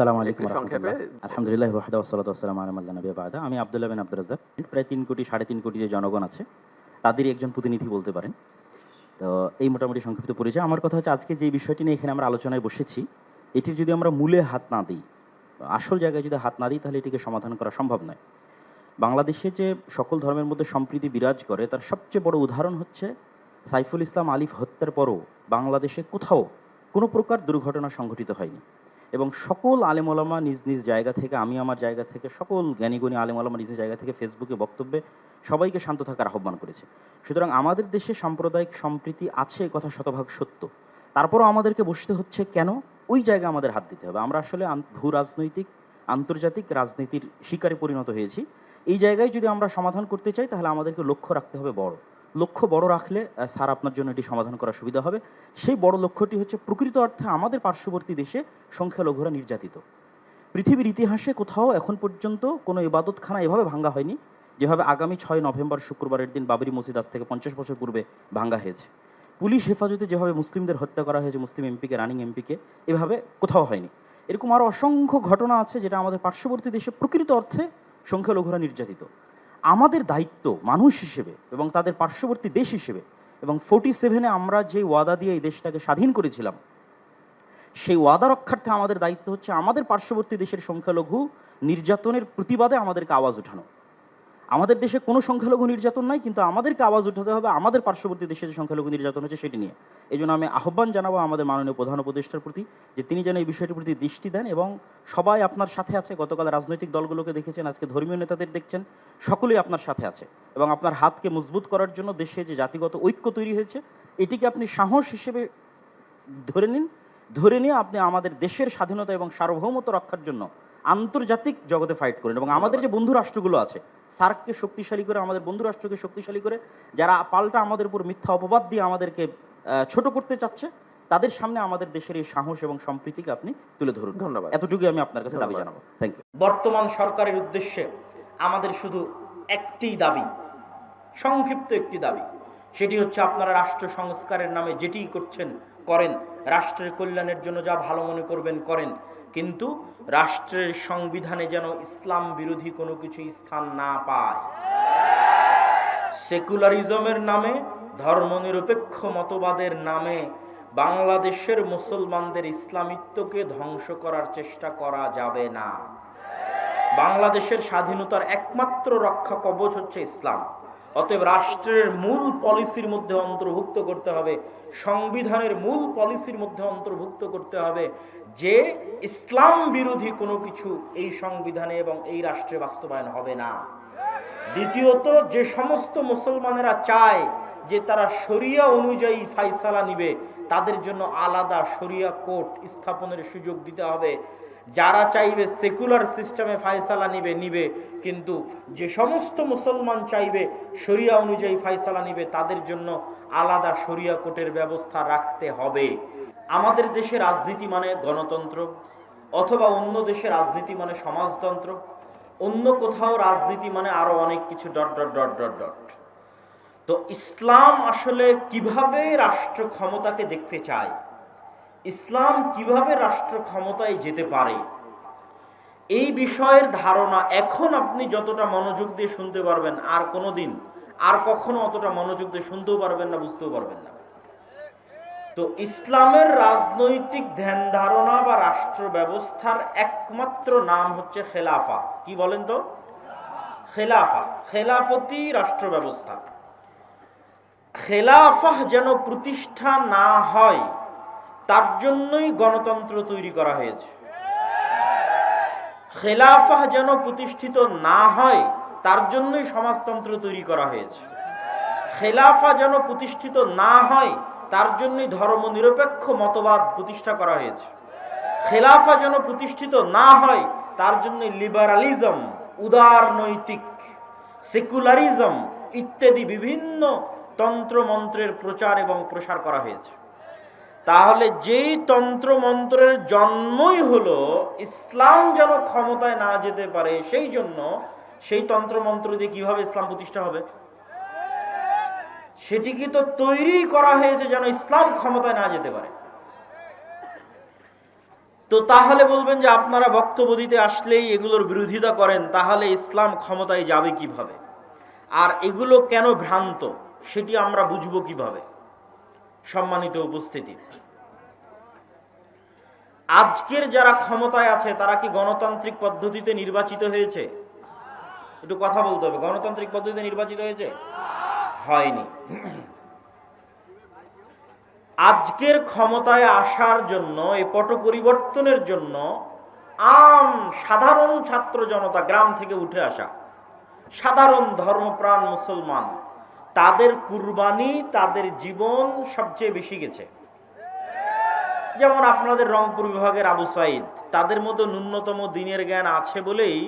আসসালামু আলাইকুম ওয়া রাহমাতুল্লাহ। আলহামদুলিল্লাহ ওয়াহদা ওয়াসসালাতু ওয়াসসালামু আলা মান লা নাবিয়্যা বা'দা। আমি আব্দুল্লাহ বিন আব্দুর রাজ্জাক। প্রায় ৩ কোটি ৩.৫ কোটি যে জনগণ আছে তাদেরই একজন প্রতিনিধি বলতে পারেন। তো এই মোটামুটি সংক্ষিপ্ত পরিচয়। আমার কথা হচ্ছে আজকে যে বিষয়টি নিয়ে এখানে আমরা আলোচনায় বসেছি, এটির যদি আমরা মূলে হাত না দিই, আসল জায়গায় যদি হাত না দিই তাহলে এটিকে সমাধান করা সম্ভব নয়। বাংলাদেশে যে সকল ধর্মের মধ্যে সম্প্রীতি বিরাজ করে তার সবচেয়ে বড় উদাহরণ হচ্ছে সাইফুল ইসলাম আলিফ হত্যার পরও বাংলাদেশে কোথাও কোনো প্রকার দুর্ঘটনা সংঘটিত হয়নি এবং সকল আলেম ওলামা নিজ নিজ জায়গা থেকে, আমি আমার জায়গা থেকে, সকল জ্ঞানীগুণী আলেম ওলামা নিজ নিজ জায়গা থেকে ফেসবুকে বক্তব্যে সবাইকে শান্ত থাকার আহ্বান করেছে। সুতরাং আমাদের দেশে সাম্প্রদায়িক সম্প্রীতি আছে, কথা শতভাগ সত্য। তারপরও আমাদেরকে বসতে হচ্ছে কেন? ওই জায়গায় আমাদের হাত দিতে হবে। আমরা আসলে ভূ রাজনৈতিক আন্তর্জাতিক রাজনীতির শিকারে পরিণত হয়েছি। এই জায়গায় যদি আমরা সমাধান করতে চাই তাহলে আমাদেরকে লক্ষ্য রাখতে হবে বড়। লক্ষ্য বড় রাখলে স্যার আপনার জন্য এটি সমাধান করা সুবিধা হবে। সেই বড় লক্ষ্যটি হচ্ছে প্রকৃত অর্থে আমাদের পার্শ্ববর্তী দেশে সংখ্যালঘুরা নির্যাতিত। পৃথিবীর ইতিহাসে কোথাও এখন পর্যন্ত কোনো ইবাদতখানা এভাবে ভাঙ্গা হয়নি যেভাবে আগামী 6 নভেম্বর শুক্রবারের দিন বাবরি মসজিদ আজ থেকে 50 বছর পূর্বে ভাঙ্গা হয়েছে। পুলিশ হেফাজতে যেভাবে মুসলিমদের হত্যা করা হয়েছে, মুসলিম এমপিকে, রানিং এমপিকে, এভাবে কোথাও হয়নি। এরকম আরও অসংখ্য ঘটনা আছে যেটা আমাদের পার্শ্ববর্তী দেশে প্রকৃত অর্থে সংখ্যালঘুরা নির্যাতিত। আমাদের দায়িত্ব মানুষ হিসেবে এবং তাদের পার্শ্ববর্তী দেশ হিসেবে, এবং 47-এ আমরা যে ওয়াদা দিয়ে এই দেশটাকে স্বাধীন করেছিলাম সেই ওয়াদা রক্ষার্থে আমাদের দায়িত্ব হচ্ছে আমাদের পার্শ্ববর্তী দেশের সংখ্যালঘু নির্যাতনের প্রতিবাদে আমাদেরকে আওয়াজ উঠানো। আমাদের দেশে কোনো সংখ্যালঘু নির্যাতন নাই, কিন্তু আমাদেরকে আওয়াজ উঠাতে হবে আমাদের পার্শ্ববর্তী দেশে যে সংখ্যালঘু নির্যাতন হচ্ছে সেটি নিয়ে। এই জন্য আমি আহ্বান জানাবো আমাদের মাননীয় প্রধান উপদেষ্টার প্রতি যে তিনি যেন এই বিষয়টির প্রতি দৃষ্টি দেন এবং সবাই আপনার সাথে আছে। গতকাল রাজনৈতিক দলগুলোকে দেখেছেন, আজকে ধর্মীয় নেতাদের দেখছেন, সকলেই আপনার সাথে আছে এবং আপনার হাতকে মজবুত করার জন্য দেশে যে জাতিগত ঐক্য তৈরি হয়েছে এটিকে আপনি সাহস হিসেবে ধরে নিন। ধরে নিয়ে আপনি আমাদের দেশের স্বাধীনতা এবং সার্বভৌমত্ব রক্ষার জন্য আন্তর্জাতিক জগতে ফাইট করেন এবং আমাদের যে বন্ধু রাষ্ট্রগুলো আছে সার্ককে শক্তিশালী করে, আমাদের বন্ধু রাষ্ট্রকে শক্তিশালী করে, যারা পাল্টা আমাদের উপর মিথ্যা অপবাদ দিয়ে আমাদেরকে ছোট করতে চাচ্ছে তাদের সামনে আমাদের দেশের এই সাহস এবং সম্প্রীতিকে আপনি তুলে ধরুন। ধন্যবাদ। এতটুকুই আমি আপনার কাছে দাবি জানাবো। Thank you. বর্তমান সরকারের উদ্দেশ্যে আমাদের শুধু একটি দাবি, সংক্ষিপ্ত একটি দাবি, সেটি হচ্ছে আপনারা রাষ্ট্র সংস্কারের নামে যেটি করছেন করেন, রাষ্ট্রের কল্যাণের জন্য যা ভালো মনে করবেন করেন, কিন্তু রাষ্ট্রের সংবিধানে যেন ইসলাম বিরোধী কোনো কিছু স্থান না পায়। সেকুলারিজমের নামে, ধর্মনিরপেক্ষ মতবাদের নামে বাংলাদেশের মুসলমানদের ইসলামিত্বকে ধ্বংস করার চেষ্টা করা যাবে না। বাংলাদেশের স্বাধীনতার একমাত্র রক্ষা কবচ হচ্ছে ইসলাম। অতএব রাষ্ট্রের মূল পলিসির মধ্যে অন্তর্ভুক্ত করতে হবে, সংবিধানের মূল পলিসির মধ্যে অন্তর্ভুক্ত করতে হবে যে ইসলাম বিরোধী কোনো কিছু এই সংবিধানে এবং এই রাষ্ট্রে বাস্তবায়ন হবে না। দ্বিতীয়ত, যে সমস্ত মুসলমানেরা চায় যে তারা শরিয়া অনুযায়ী ফাইসালা নিবে তাদের জন্য আলাদা শরিয়া কোর্ট স্থাপনের সুযোগ দিতে হবে। যারা চাইবে সেকুলার সিস্টেমে ফায়সালা নিবে, কিন্তু যে সমস্ত মুসলমান চাইবে শরিয়া অনুযায়ী ফায়সালা নিবে তাদের জন্য আলাদা শরিয়া কোর্টের ব্যবস্থা রাখতে হবে। আমাদের দেশে রাজনীতি মানে গণতন্ত্র, অথবা অন্য দেশে রাজনীতি মানে সমাজতন্ত্র, অন্য কোথাও রাজনীতি মানে আরো অনেক কিছু dot dot dot dot dot. তো ইসলাম আসলে কিভাবে রাষ্ট্র ক্ষমতাকে দেখতে চায়, ইসলাম কিভাবে রাষ্ট্র ক্ষমতায় যেতে পারে, এই বিষয়ের ধারণা এখন আপনি যতটা মনোযোগ দিয়ে শুনতে পারবেন আর কোনোদিন আর কখনো অতটা মনোযোগ দিয়ে শুনতেও পারবেন না, বুঝতেও পারবেন না। তো ইসলামের রাজনৈতিক ধ্যান ধারণা বা রাষ্ট্র ব্যবস্থার একমাত্র নাম হচ্ছে খেলাফা। কি বলেন তো? খেলাফা, খেলাফতি রাষ্ট্র ব্যবস্থা। খেলাফা যেন প্রতিষ্ঠা না হয় তার জন্যই গণতন্ত্র তৈরি করা হয়েছে। খেলাফা যেন প্রতিষ্ঠিত না হয় তার জন্যই সমাজতন্ত্র তৈরি করা হয়েছে। খেলাফা যেন প্রতিষ্ঠিত না হয় তার জন্যই ধর্মনিরপেক্ষ মতবাদ প্রতিষ্ঠা করা হয়েছে। খেলাফা যেন প্রতিষ্ঠিত না হয় তার জন্য লিবারালিজম, উদারনৈতিক, সেকুলারিজম ইত্যাদি বিভিন্ন তন্ত্রমন্ত্রের প্রচার এবং প্রসার করা হয়েছে। তাহলে যেই তন্ত্রমন্ত্রের জন্মই হলো ইসলাম যেন ক্ষমতায় না যেতে পারে, সেই জন্য সেই তন্ত্রমন্ত্র দিয়ে কিভাবে ইসলাম প্রতিষ্ঠা হবে? সেটি কি তো তৈরি করা হয়েছে যেন ইসলাম ক্ষমতায় না যেতে পারে। তো তাহলে বলবেন যে আপনারা বক্তব্য দিতে আসলেই এগুলোর বিরোধিতা করেন, তাহলে ইসলাম ক্ষমতায় যাবে কিভাবে? আর এগুলো কেন ভ্রান্ত সেটি আমরা বুঝবো কিভাবে? সম্মানিত উপস্থিতি, আজকের যারা ক্ষমতায় আছে তারা কি গণতান্ত্রিক পদ্ধতিতে নির্বাচিত হয়েছে? একটু কথা বলতে হবে। গণতান্ত্রিক পদ্ধতিতে নির্বাচিত হয়েছে? হয়নি। আজকের ক্ষমতায় আসার জন্য, এই পট পরিবর্তনের জন্য সাধারণ ছাত্র জনতা, গ্রাম থেকে উঠে আসা সাধারণ ধর্মপ্রাণ মুসলমান, তাদের কুরবানি, তাদের জীবন সবচেয়ে বেশি গেছে। যেমন আপনাদের রংপুর বিভাগের আবু সাইদ, তাদের মধ্যে ন্যূনতম দিনের জ্ঞান আছে বলেই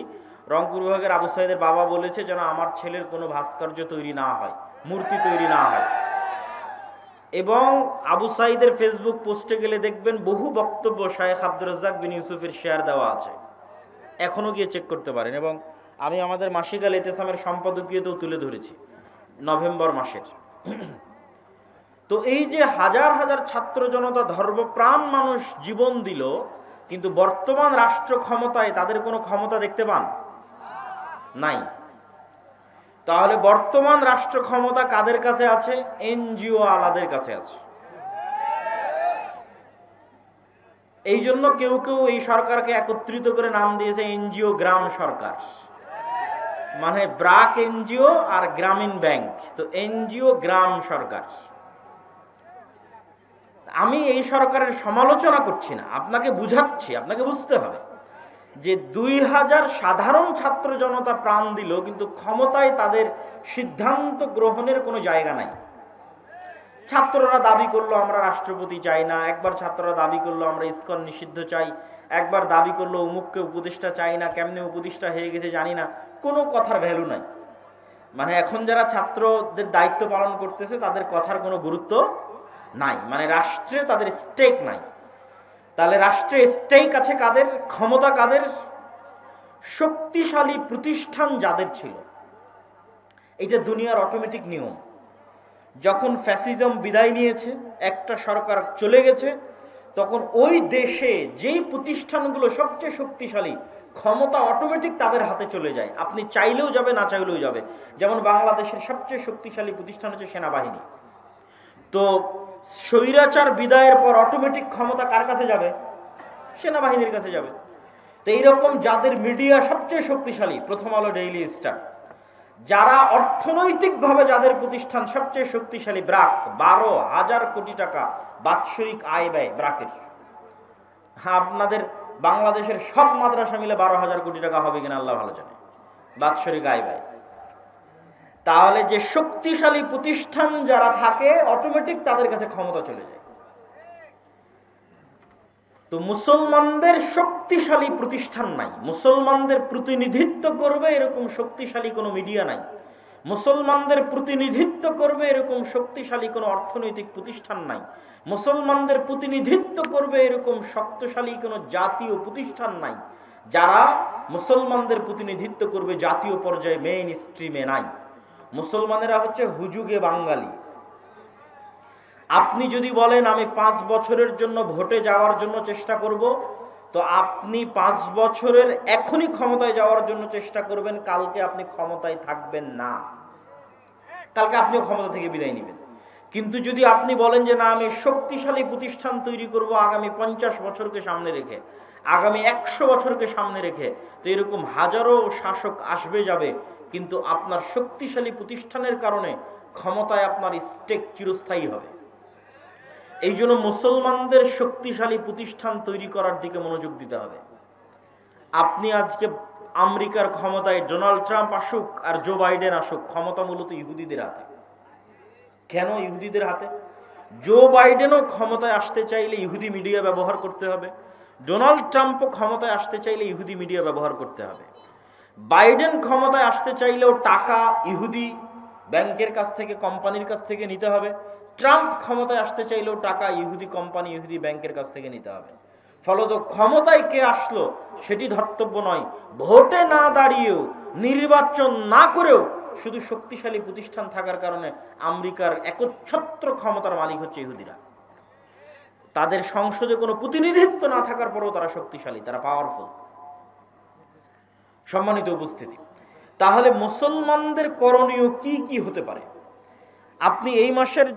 রংপুর বিভাগের আবু সাইদের বাবা বলেছে যেন আমার ছেলের কোনো ভাস্কর্য তৈরি না হয়, মূর্তি তৈরি না হয়। এবং আবু সাইদের ফেসবুক পোস্টে গেলে দেখবেন বহু বক্তব্য শায়েখ আব্দুর রাজ্জাক বিন ইউসুফের শেয়ার দেওয়া আছে, এখনো গিয়ে চেক করতে পারেন। এবং আমি আমাদের মাসিক আল ইতিসামের সম্পাদকীয়তেও তুলে ধরেছি নভেম্বর মাসের। তো এই যে হাজার হাজার ছাত্র জনতা, ধর্মপ্রাণ মানুষ জীবন দিল, কিন্তু বর্তমান রাষ্ট্র ক্ষমতায় তাদের কোনো ক্ষমতা দেখতে পান নাই। তাহলে বর্তমান রাষ্ট্র ক্ষমতা কাদের কাছে আছে? এনজিও আলাদের কাছে আছে। এই জন্য কেউ কেউ এই সরকারকে একত্রিত করে নাম দিয়েছে এনজিও গ্রাম সরকার, মানে ব্রাক এনজিও আর গ্রামীণ ব্যাংক, তো এনজিও গ্রাম সরকার। আমি এই সরকারের সমালোচনা করছি না, আপনাকে বুঝাচ্ছি। আপনাকে বুঝতে হবে যে 2000 সাধারণ ছাত্র জনতা প্রাণ দিল, কিন্তু ক্ষমতায় তাদের সিদ্ধান্ত গ্রহণের কোনো জায়গা নাই। ছাত্ররা দাবি করলো আমরা রাষ্ট্রপতি চাই না, একবার ছাত্ররা দাবি করলো আমরা ইসকন নিষিদ্ধ চাই, একবার দাবি করলো অমুককে উপদেষ্টা চাই না, কেমনে উপদেষ্টা হয়ে গেছে জানি না, কোনো কথার ভ্যালু নাই। মানে এখন যারা ছাত্রদের দায়িত্ব পালন করতেছে তাদের কথার কোনো গুরুত্ব নাই, মানে রাষ্ট্রে তাদের স্টেক নাই। তাহলে রাষ্ট্রে স্টেক আছে কাদের? ক্ষমতা কাদের? শক্তিশালী প্রতিষ্ঠান যাদের ছিল। এটা দুনিয়ার অটোমেটিক নিয়ম। যখন ফ্যাসিজম বিদায় নিয়েছে, একটা সরকার চলে গেছে, তখন ওই দেশে যেই প্রতিষ্ঠানগুলো সবচেয়ে শক্তিশালী, ক্ষমতা অটোমেটিক তাদের হাতে চলে যায়। আপনি চাইলেও যাবে, না চাইলেও যাবে। যেমন বাংলাদেশের সবচেয়ে শক্তিশালী প্রতিষ্ঠান হচ্ছে সেনাবাহিনী। তো স্বৈরাচার বিদায়ের পর অটোমেটিক ক্ষমতা কার কাছে যাবে? সেনাবাহিনীর কাছে যাবে। তো এইরকম যাদের মিডিয়া সবচেয়ে শক্তিশালী, প্রথম আলো, ডেইলি স্টার, যারা অর্থনৈতিকভাবে যাদের প্রতিষ্ঠান সবচেয়ে শক্তিশালী, ব্রাক, 12,000 কোটি টাকা বাৎসরিক আয় ব্যয় ব্রাকের। হ্যাঁ, আপনাদের বাংলাদেশের সব মাদ্রাসা মিলে 12,000 কোটি টাকা হবে কিনা আল্লাহ ভালো জানে, বাৎসরিক আয় ব্যয়। তাহলে যে শক্তিশালী প্রতিষ্ঠান যারা থাকে, অটোমেটিক তাদের কাছে ক্ষমতা চলে যায়। তো মুসলমানদের শক্তিশালী প্রতিষ্ঠান নাই, মুসলমানদের প্রতিনিধিত্ব করবে এরকম শক্তিশালী কোনো মিডিয়া নাই, মুসলমানদের প্রতিনিধিত্ব করবে এরকম শক্তিশালী কোনো অর্থনৈতিক প্রতিষ্ঠান নাই, মুসলমানদের প্রতিনিধিত্ব করবে এরকম শক্তিশালী কোনো জাতীয় প্রতিষ্ঠান নাই। যারা মুসলমানদের প্রতিনিধিত্ব করবে জাতীয় পর্যায়ে, মেইন স্ট্রিমে নাই। মুসলমানেরা হচ্ছে হুজুগে বাঙালি। আপনি যদি বলেন আমি 5 বছরের জন্য ভোটে যাওয়ার জন্য চেষ্টা করব, তো আপনি 5 বছরের এখনই ক্ষমতায় যাওয়ার জন্য চেষ্টা করবেন, কালকে আপনি ক্ষমতায় থাকবেন না, কালকে আপনিও ক্ষমতা থেকে বিদায় নেবেন। কিন্তু যদি আপনি বলেন যে না, আমি শক্তিশালী প্রতিষ্ঠান তৈরি করব আগামী 50 বছরকে সামনে রেখে, আগামী 100 বছরকে সামনে রেখে, তো এরকম হাজারো শাসক আসবে যাবে, কিন্তু আপনার শক্তিশালী প্রতিষ্ঠানের কারণে ক্ষমতায় আপনার স্টেক চিরস্থায়ী হবে। এই জন্য মুসলমানদের শক্তিশালী প্রতিষ্ঠান তৈরি করার দিকে মনোযোগ দিতে হবে। আপনি আজকে আমেরিকার ক্ষমতায় ডোনাল্ড ট্রাম্প আসুক আর জো বাইডেন আসুক, ক্ষমতা মূলত ইহুদিদের হাতে। কেন ইহুদিদের হাতে? জো বাইডেনও ক্ষমতায় আসতে চাইলে ইহুদি মিডিয়া ব্যবহার করতে হবে, ডোনাল্ড ট্রাম্পও ক্ষমতায় আসতে চাইলে ইহুদি মিডিয়া ব্যবহার করতে হবে। বাইডেন ক্ষমতায় আসতে চাইলেও টাকা ইহুদি ব্যাংকের কাছ থেকে, কোম্পানির কাছ থেকে নিতে হবে। ট্রাম্প ক্ষমতায় আসতে চাইলেও টাকা ইহুদি কোম্পানি, ইহুদি ব্যাংকের কাছ থেকে নিতে হবে। ফলত ক্ষমতায় কে আসলো সেটি ধর্তব্য নয়। ভোটে না দাঁড়িয়েও, নির্বাচন না করেও শুধু শক্তিশালী প্রতিষ্ঠান থাকার কারণে আমেরিকার একচ্ছত্র ক্ষমতার মালিক হচ্ছে ইহুদিরা। তাদের সংসদে কোনো প্রতিনিধিত্ব না থাকার পরেও তারা শক্তিশালী, তারা পাওয়ারফুল। সম্মানিত উপস্থিতি, তাহলে মুসলমানদের করণীয় কি কি হতে পারে? আপনি এই মাসের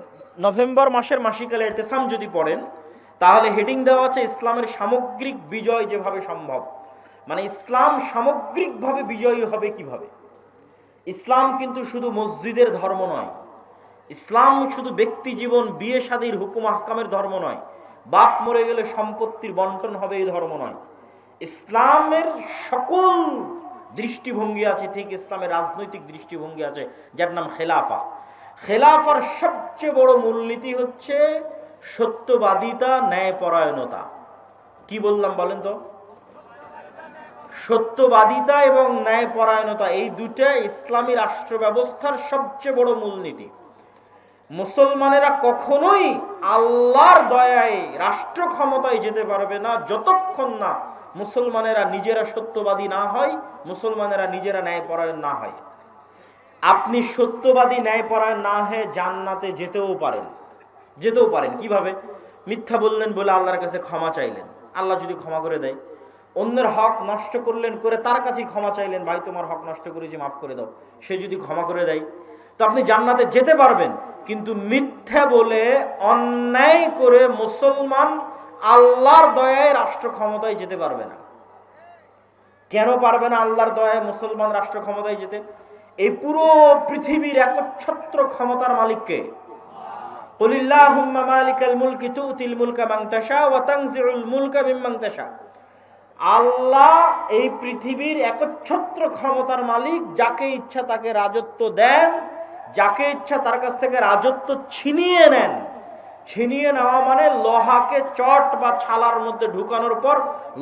নভেম্বর মাসের মাসিকালে ইতিসাম যদি পড়েন, তাহলে হেডিং দেওয়া আছে ইসলামের সামগ্রিক বিজয় যেভাবে সম্ভব। মানে ইসলাম সামগ্রিকভাবে বিজয়ী হবে কিভাবে। ইসলাম কিন্তু শুধু মসজিদের ধর্ম নয়, ইসলাম শুধু ব্যক্তি জীবন বিয়ে শাদীর হুকুম আহকামের ধর্ম নয়, বাপ মরে গেলে সম্পত্তির বন্টন হবে এই ধর্ম নয়। ইসলামের সকল দৃষ্টিভঙ্গি আছে, ঠিক ইসলামের রাজনৈতিক দৃষ্টিভঙ্গি আছে যার নাম খেলাফা। খেলাফার সবচেয়ে বড় মূলনীতি হচ্ছে সত্যবাদিতা, ন্যায়পরায়ণতা। কি বললাম বলেন তো? সত্যবাদিতা এবং ন্যায়পরায়ণতা, এই দুটা ইসলামী রাষ্ট্র ব্যবস্থার সবচেয়ে বড় মূলনীতি। মুসলমানেরা কখনোই আল্লাহর দয়ায় রাষ্ট্র ক্ষমতায় যেতে পারবে না যতক্ষণ না মুসলমানেরা নিজেরা সত্যবাদী না হয়, মুসলমানেরা নিজেরা ন্যায়পরায়ণ না হয়। আপনি সত্যবাদী ন্যায়পরায়ণ না হয়ে জান্নাতে যেতেও পারেন। কিভাবে? মিথ্যা বললেন বলে আল্লাহর কাছে ক্ষমা চাইলেন, আল্লাহ যদি ক্ষমা করে দেয়। অন্যের হক নষ্ট করলেন, করে তার কাছেই ক্ষমা চাইলেন, ভাই তোমার হক নষ্ট করেছি মাফ করে দাও, সে যদি ক্ষমা করে দেয় তো আপনি জান্নাতে যেতে পারবেন। কিন্তু মিথ্যা বলে, অন্যায় করে মুসলমান আল্লাহর দয়ায় রাষ্ট্র ক্ষমতায় যেতে পারবে না। কেন পারবে না আল্লাহর দয়ায় মুসলমান রাষ্ট্র ক্ষমতায় যেতে? এই পুরো পৃথিবীর একচ্ছত্র ক্ষমতার মালিককে। কুলিল্লাহুম্মা মালিকাল মুলকি তুতিল মুলকা মান তাশা ওয়া তানজিউল মুলকা মিম্মান তাশা। আল্লাহ এই পৃথিবীর একচ্ছত্র ক্ষমতার মালিক, যাকে ইচ্ছা তাকে রাজত্ব দেন, যাকে ইচ্ছা তার কাছ থেকে রাজত্ব ছিনিয়ে নেন। ছিনিয়ে নেওয়া মানে লোহাকে চট বা ছালার মধ্যে ঢুকানোর পর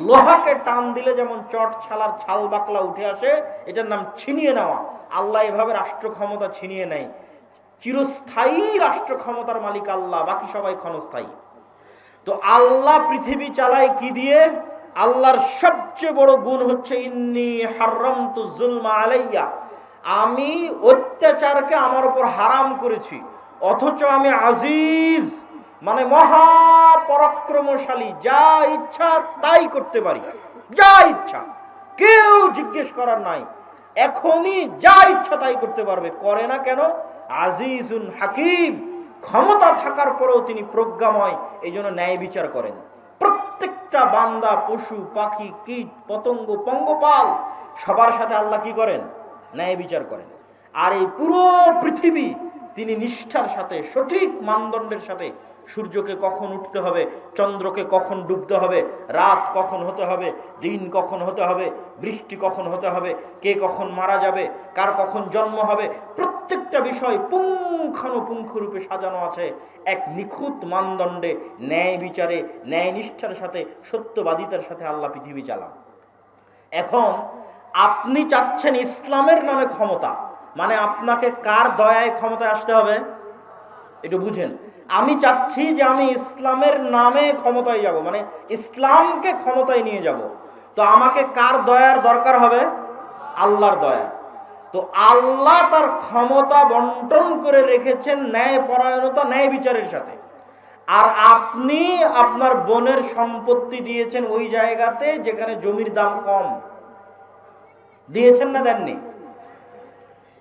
লোহাকে টান দিলে যেমন চট ছালার ছাল বাকলা উঠে আসে, এটার নাম ছিনিয়ে নেওয়া। আল্লাহ এভাবে রাষ্ট্র ক্ষমতা ছিনিয়ে নেয়। চিরস্থায়ী রাষ্ট্র ক্ষমতার মালিক আল্লাহ, বাকি সবাই ক্ষণস্থায়ী। তো আল্লাহ পৃথিবী চালায় কি দিয়ে? আল্লাহর সবচেয়ে বড় গুণ হচ্ছে ইন্নী হারামতু যুলমা আলাইয়া, আমি অত্যাচারকে আমার উপর হারাম করেছি। অথচ আমি আজিজ, মানে মহাপরাক্রমশালী, যা ইচ্ছা তাই করতে পারি, যা ইচ্ছা, কেউ জিজ্ঞেস করার নাই, এখনই যা ইচ্ছা তাই করতে পারবে। করে না কেন? আজিজুন হাকিম, ক্ষমতা থাকার পরেও তিনি প্রজ্ঞাময়, এই জন্য ন্যায় বিচার করেন। প্রত্যেকটা বান্দা, পশু পাখি, কীট পতঙ্গ, পঙ্গপাল, সবার সাথে আল্লাহ কি করেন? ন্যায় বিচার করেন। আর এই পুরো পৃথিবী তিনি নিষ্ঠার সাথে, সঠিক মানদণ্ডের সাথে, সূর্যকে কখন উঠতে হবে, চন্দ্রকে কখন ডুবতে হবে, রাত কখন হতে হবে, দিন কখন হতে হবে, বৃষ্টি কখন হতে হবে, কে কখন মারা যাবে, কার কখন জন্ম হবে, প্রত্যেকটা বিষয় পুঙ্খানুপুঙ্খরূপে সাজানো আছে এক নিখুঁত মানদণ্ডে, ন্যায় বিচারে, ন্যায় নিষ্ঠার সাথে, সত্যবাদিতার সাথে আল্লাহ পৃথিবী চালান। এখন আপনি চাচ্ছেন ইসলামের নামে ক্ষমতা, মানে আপনাকে কার দয়ায় ক্ষমতায় আসতে হবে একটু বুঝেন। আমি চাচ্ছি যে আমি ইসলামের নামে ক্ষমতায় যাব, মানে ইসলামকে ক্ষমতায় নিয়ে যাব। তো আমাকে কার দয়ার দরকার হবে? আল্লাহর দয়া। তো আল্লাহ তার ক্ষমতা বন্টন করে রেখেছেন ন্যায় পরায়ণতা, ন্যায় বিচারের সাথে। আর আপনি আপনার বোনের সম্পত্তি দিয়েছেন ওই জায়গাতে যেখানে জমির দাম কম। দিয়েছেন না দেননি?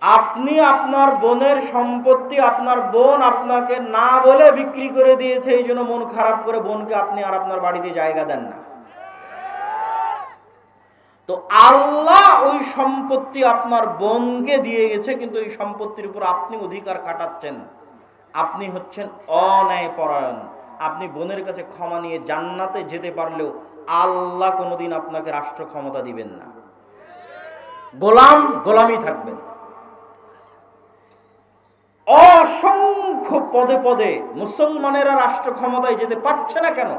আপনি আপনার বোনের সম্পত্তি, আপনার বোন আপনাকে না বলে বিক্রি করে দিয়েছে, এই জন্য মন খারাপ করে বোনকে আপনি আর আপনার বাড়িতে জায়গা দেন না। তো আল্লাহ ওই সম্পত্তি আপনার বোনকে দিয়ে গেছে, কিন্তু এই সম্পত্তির উপর আপনি অধিকার খাটাচ্ছেন। আপনি হচ্ছেন অন্যায় পরায়ণ। আপনি বোনের কাছে ক্ষমা নিয়ে জান্নাতে যেতে পারলেও আল্লাহ কোনোদিন আপনাকে রাষ্ট্র ক্ষমতা দিবেন না। গোলামি থাকবেন। অসংখ্য পদে পদে মুসলমানেরা রাষ্ট্র ক্ষমতায় যেতে পারছে না কেন?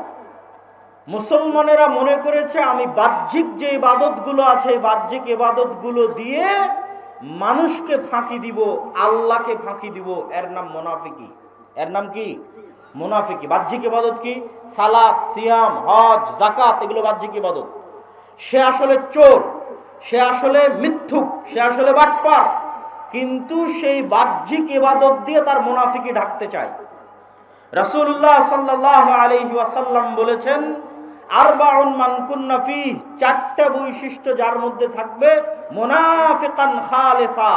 মুসলমানেরা মনে করেছে আমি বাহ্যিক যে ইবাদতগুলো আছে, বাহ্যিক ইবাদতগুলো দিয়ে মানুষকে ফাঁকি দিব, আল্লাহকে ফাঁকি দিব। এর নাম মুনাফিকি। এর নাম কি? মুনাফিকি। বাহ্যিক ইবাদত কি? সালাত, সিয়াম, হজ, যাকাত, এগুলো বাহ্যিক ইবাদত। সে আসলে চোর, সে আসলে মিথ্যুক, সে আসলে বাটপার, কিন্তু সেই বাহ্যিক ইবাদত দিয়ে তার মুনাফিকি ঢাকতে চায়। রাসূলুল্লাহ সাল্লাল্লাহু আলাইহি ওয়াসাল্লাম বলেছেন, আরবাউন মান কুন্না ফিহি, চারটা বৈশিষ্ট্য যার মধ্যে থাকবে, মুনাফিকান খালিসা,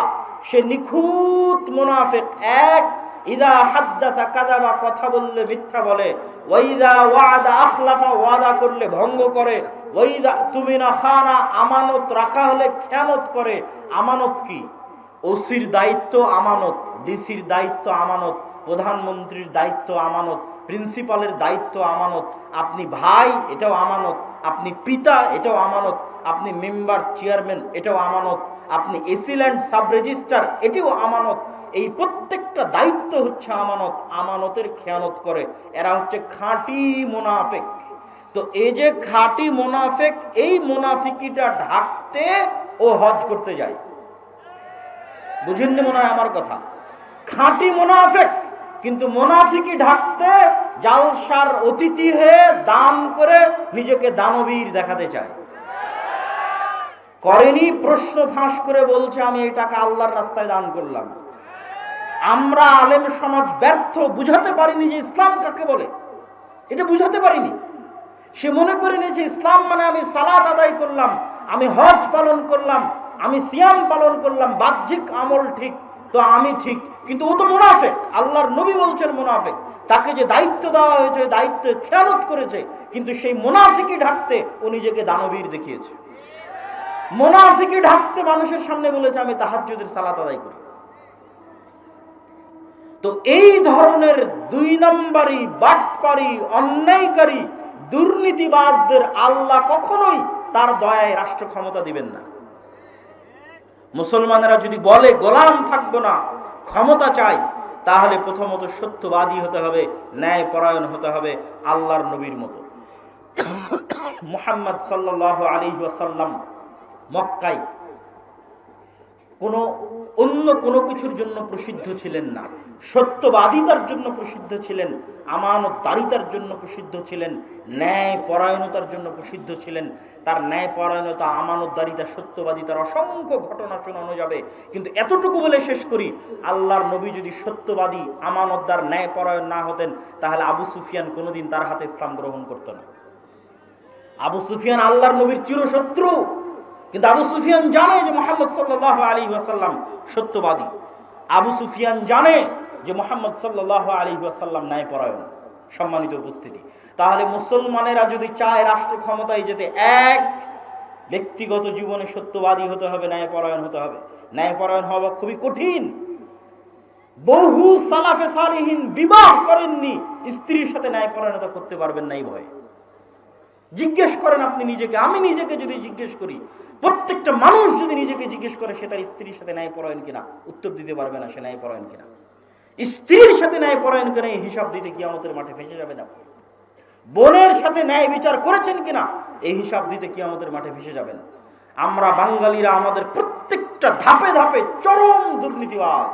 সে নিখুঁত মুনাফিক। এক, ইযা হাদ্দাসা কাযাবা, কথা বললে মিথ্যা বলে, ওয়া ইযা ওয়া'আদা আখলাফা, ওয়াদা করলে ভঙ্গ করে, ওয়া ইযা তুমিনা খানা, আমানত রাখা হলে খেয়ানত করে। আমানত কি? ওসির দায়িত্ব আমানত, ডিসির দায়িত্ব আমানত, প্রধানমন্ত্রীর দায়িত্ব আমানত, প্রিন্সিপালের দায়িত্ব আমানত, আপনি ভাই এটাও আমানত, আপনি পিতা এটাও আমানত, আপনি মেম্বার চেয়ারম্যান এটাও আমানত, আপনি এসিল্যান্ড সাব রেজিস্ট্রার এটাও আমানত। এই প্রত্যেকটা দায়িত্ব হচ্ছে আমানত, আমানতের খেয়ানত করে। এরা হচ্ছে খাঁটি মুনাফিক। তো এই যে খাঁটি মুনাফিক, এই মুনাফিকিটা ঢাকতে ও হজ করতে যায়। বুঝেননি মনে হয় আমার কথা? খাঁটি মুনাফিক, কিন্তু মুনাফিকি ঢাকতে জালসার অতিথি হয়ে দান করে নিজেকে দানবীর দেখাতে চায়। করেনি, প্রশ্ন ফাঁস করে বলছে আমি এই টাকা আল্লাহর রাস্তায় দান করলাম। আমরা আলেম সমাজ ব্যর্থ, বুঝাতে পারিনি যে ইসলাম কাকে বলে, এটা বুঝাতে পারিনি। সে মনে করে নিয়েছে ইসলাম মানে আমি সালাত আদায় করলাম, আমি হজ পালন করলাম, আমি সিয়াম পালন করলাম, বাহ্যিক আমল ঠিক, তো আমি ঠিক। কিন্তু ও তো মুনাফিক। আল্লাহর নবী বলছেন মুনাফিক। তাকে যে দায়িত্ব দেওয়া হয়েছে দায়িত্ব খেয়ানত করেছে, কিন্তু সেই মুনাফিকি ঢাকতে ও নিজেকে দানবীর দেখিয়েছে। মুনাফিকি ঢাকতে মানুষের সামনে বলেছে আমি তাহাজ্জুদের সালাত আদায় করি। তো এই ধরনের দুই নম্বরই বাটপারি, অন্যায়কারী, দুর্নীতিবাজদের আল্লাহ কখনোই তার দয়ায় রাষ্ট্র ক্ষমতা দিবেন না। মুসলমানেরা যদি বলে গোলাম থাকবো না, ক্ষমতা চাই, তাহলে প্রথমত সত্যবাদী হতে হবে, ন্যায় পরায়ণ হতে হবে, আল্লাহর নবীর মতো। মুহাম্মদ সাল্লাল্লাহু আলাইহি ওয়াসাল্লাম মক্কায় অন্য কোনো কিছুর জন্য প্রসিদ্ধ ছিলেন না, সত্যবাদিতার জন্য প্রসিদ্ধ ছিলেন, আমানতদারিতার জন্য প্রসিদ্ধ ছিলেন, ন্যায় পরায়ণতার জন্য প্রসিদ্ধ ছিলেন। তার ন্যায় পরায়ণতা, আমানতদারিতা, সত্যবাদিতার অসংখ্য ঘটনা শোনানো যাবে, কিন্তু এতটুকু বলে শেষ করি, আল্লাহর নবী যদি সত্যবাদী, আমানতদার, ন্যায় পরায়ণ না হতেন, তাহলে আবু সুফিয়ান কোনোদিন তার হাতে ইসলাম গ্রহণ করত না। আবু সুফিয়ান আল্লাহর নবীর চিরশত্রু, কিন্তু আবু সুফিয়ান জানে যে মুহাম্মদ সাল্লাল্লাহু আলাইহি ওয়াসাল্লাম সত্যবাদী। আবু সুফিয়ান জানে যে মুহাম্মদ সাল্লাল্লাহু আলাইহি ওয়াসাল্লাম ন্যায়পরায়ণ। সম্মানিত উপস্থিতি, তাহলে মুসলমানেরা যদি চায় রাষ্ট্র ক্ষমতায় যেতে, এক, ব্যক্তিগত জীবনে সত্যবাদী হতে হবে, ন্যায়পরায়ণ হতে হবে। ন্যায়পরায়ণ হওয়া খুবই কঠিন। বহু সালাফে সালিহিন বিবাহ করেননি, স্ত্রীর সাথে ন্যায়পরায়ণতা করতে পারবেন না এই ভয়ে। জিজ্ঞেস করেন আপনি নিজেকে, আমি নিজেকে যদি জিজ্ঞেস করি, প্রত্যেকটা মানুষ যদি নিজেকে জিজ্ঞেস করে সে তার স্ত্রীর সাথে ন্যায়পরায়ণ কিনা, উত্তর দিতে পারবে না সে ন্যায়পরায়ণ কিনা। স্ত্রীর সাথে ন্যায়পরায়ণ কিনা এই হিসাব দিতে কিয়ামতের মাঠে ফেসে যাবেন আপনি। বোনের সাথে ন্যায় বিচার করেছেন কিনা এই হিসাব দিতে কিয়ামতের মাঠে ফেসে যাবেন। আমরা বাঙালিরা আমাদের প্রত্যেকটা ধাপে ধাপে চরম দুর্নীতিবাজ।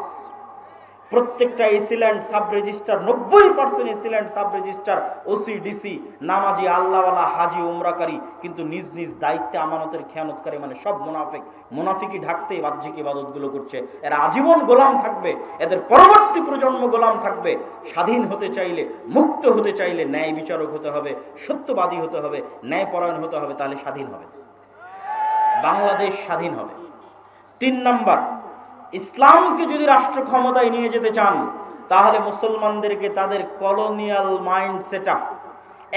প্রত্যেকটা AC land sub registrar, 90% AC land sub registrar, OC, DC, নামাজি, আল্লাহওয়ালা, হাজি, উমরাকারী, কিন্তু নিজ নিজ দায়িত্বে আমানতের খেয়ানতকারী, মানে সব মুনাফিক। মুনাফিকি ঢাকতে বাহ্যিক ইবাদতগুলো করছে। এরা আজীবন গোলাম থাকবে, এদের পরবর্তী প্রজন্ম গোলাম থাকবে। স্বাধীন হতে চাইলে, মুক্ত হতে চাইলে ন্যায় বিচারক হতে হবে, সত্যবাদী হতে হবে, ন্যায়পরায়ণ হতে হবে, তাহলে স্বাধীন হবে, বাংলাদেশ স্বাধীন হবে। 3 নাম্বার, ইসলামকে যদি রাষ্ট্র ক্ষমতায় নিয়ে যেতে চান, তাহলে মুসলমানদেরকে তাদের কলোনিয়াল মাইন্ড সেট আপ,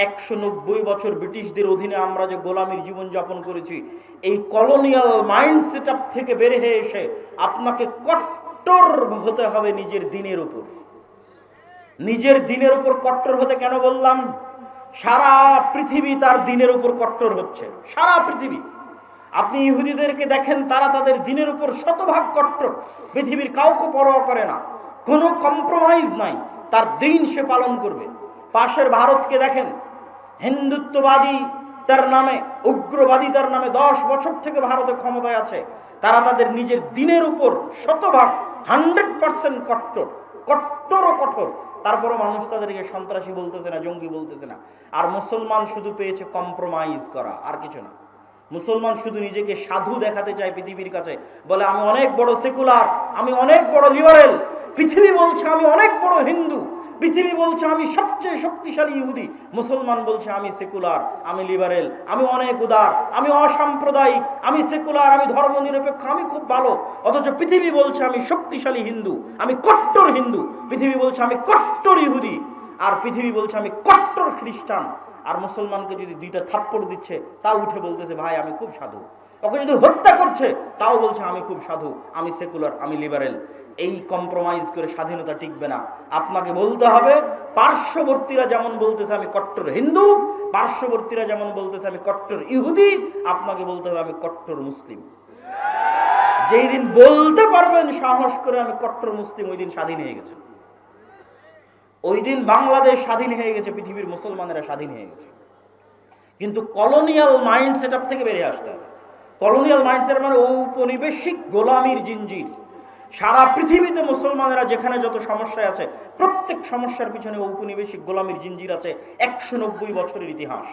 190 বছর ব্রিটিশদের অধীনে আমরা যে গোলামীর জীবন যাপন করেছি, এই কলোনিয়াল মাইন্ড সেট আপ থেকে বের হয়ে এসে আপনাকে কট্টর হতে হবে নিজের দিনের উপর। নিজের দিনের উপর কট্টর হতে কেন বললাম? সারা পৃথিবী তার দিনের উপর কট্টর হচ্ছে, সারা পৃথিবী। আপনি ইহুদিদেরকে দেখেন, তারা তাদের দিনের উপর শতভাগ কট্টর, পৃথিবীর কাউকে পরোয়া করে না, কোনো কম্প্রোমাইজ নাই, তার দিন সে পালন করবে। পাশের ভারতকে দেখেন, হিন্দুত্ববাদী তার নামে, উগ্রবাদী তার নামে 10 বছর থেকে ভারতে ক্ষমতায় আছে। তারা তাদের নিজের দিনের উপর শতভাগ 100% কট্টর, কট্টর ও কঠোর। তারপরও মানুষ তাদেরকে সন্ত্রাসী বলতেছে না, জঙ্গি বলতেছে না। আর মুসলমান শুধু পেয়েছে কম্প্রোমাইজ করা, আর কিছু না। মুসলমান শুধু নিজেকে সাধু দেখাতে চায় পৃথিবীর কাছে, বলে আমি অনেক বড় সেকুলার, আমি অনেক বড় লিবারেল। পৃথিবী বলছে আমি অনেক বড় হিন্দু, পৃথিবী বলছে আমি সবচেয়ে শক্তিশালী ইহুদি, মুসলমান বলছে আমি সেকুলার, আমি লিবারেল, আমি অনেক উদার, আমি অসাম্প্রদায়িক, আমি সেকুলার, আমি ধর্মনিরপেক্ষ, আমি খুব ভালো। অথচ পৃথিবী বলছে আমি শক্তিশালী হিন্দু, আমি কট্টর হিন্দু। পৃথিবী বলছে আমি কট্টর ইহুদি, আর পৃথিবী বলছে আমি কট্টর খ্রিস্টান। আর মুসলমানকে যদি দুইটা থাপ্পড় দিচ্ছে তাও উঠে বলতেছে ভাই আমি খুব সাধু। ওকে যদি হত্যা করছে তাও বলছে আমি খুব সাধু, আমি সেকুলার, আমি লিবারেল। এই কম্প্রোমাইজ করে স্বাধীনতা টিকবে না। আপনাকে বলতে হবে পার্শ্ববর্তীরা যেমন বলতেছে আমি কট্টর হিন্দু, পার্শ্ববর্তীরা যেমন বলতেছে আমি কট্টর ইহুদি, আপনাকে বলতে হবে আমি কট্টর মুসলিম। যেই দিন বলতে পারবেন সাহস করে আমি কট্টর মুসলিম, ওই দিন স্বাধীন হয়ে গেছে। ওই দিন বাংলাদেশ স্বাধীন হয়ে গেছে, পৃথিবীর মুসলমানেরা স্বাধীন হয়ে গেছে। কিন্তু কলোনিয়াল মাইন্ড সেটআপ থেকে বেরিয়ে আসতে হবে। কলোনিয়াল মাইন্ড সেট মানে ঔপনিবেশিক গোলামির জিঞ্জির। সারা পৃথিবীতে মুসলমানেরা যেখানে যত সমস্যায় আছে, প্রত্যেক সমস্যার পিছনে ঔপনিবেশিক গোলামির জিঞ্জির আছে। 190 বছরের ইতিহাস।